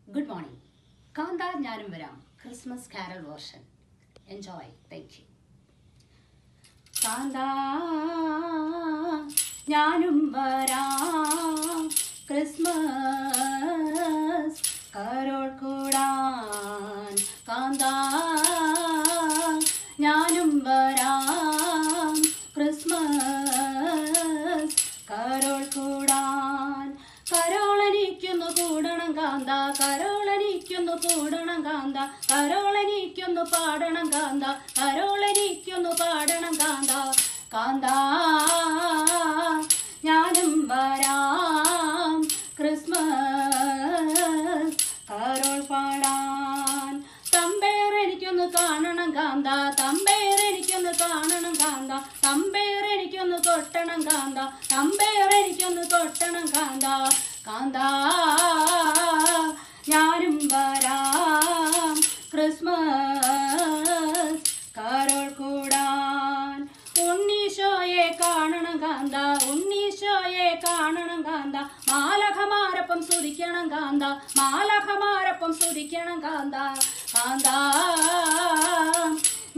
Good morning. Kanda Nyanum Varam, Christmas Carol version. Enjoy. Thank you. Kanda Nyanum Varam, Christmas Carol Kudan. Kanda Nyanum Varam, Christmas Carol Kudan. കരോളനിക്കുന്നു കൂടണം കാന്ത കരോളനിക്കുന്നു കൂടണം കാന്ത കരോളനിക്കുന്നു പാടണം കാന്ത കരോളനിക്കുന്നു പാടണം കാന്ത കാന്ത ഞാനും വരാം Christmas Carol പാടാൻ തമ്പേറെനിക്കൊന്ന് കാണണം കാന്ത തമ്പേറെനിക്കൊന്ന് കാണണം കാന്ത തമ്പേറെനിക്കൊന്ന് കൊട്ടണം കാന്ത തമ്പേറെനിക്കൊന്ന് കൊട്ടണം കാന്ത കാന്ത ഞാനും വരാം ക്രിസ്മസ് കരോൾ കൂടാൻ ഉണ്ണീശോയെ കാണണം കാന്ത ഉണ്ണീശോയെ കാണണം കാന്ത മാലഖമാരൊപ്പം സ്തുതിക്കണം കാന്ത മാലഖമാരൊപ്പം സ്തുതിക്കണം കാന്ത കാന്ത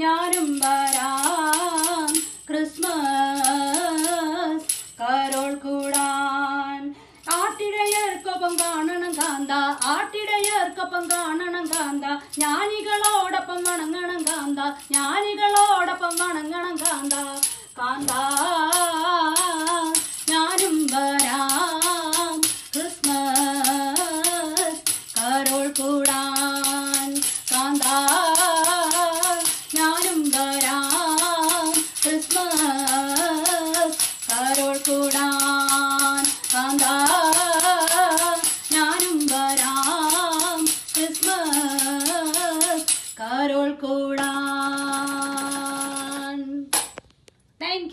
ഞാനും വരാം ക്രിസ്മസ് കരോൾ കൂടാൻ ആട്ടിടയർക്കൊപ്പം കാണണം കാന്ത ആട്ടിടയർക്കൊപ്പം കാണണം കാന്ത ജ്ഞാനികളോടൊപ്പം വണങ്ങണം കാന്ത ജ്ഞാനികളോടൊപ്പം വണങ്ങണം കാന്ത കാന്ത ഞാനും വരാം ക്രിസ്മസ് കരോൾ കൂടാൻ കാന്ത ഞാനും വരാം ക്രിസ്മസ് കരോൾ കൂടാൻ കാന്ത ഞാനും വരാം ക്രിസ്മസ് കരോൾ കൂടാൻ. Thank you.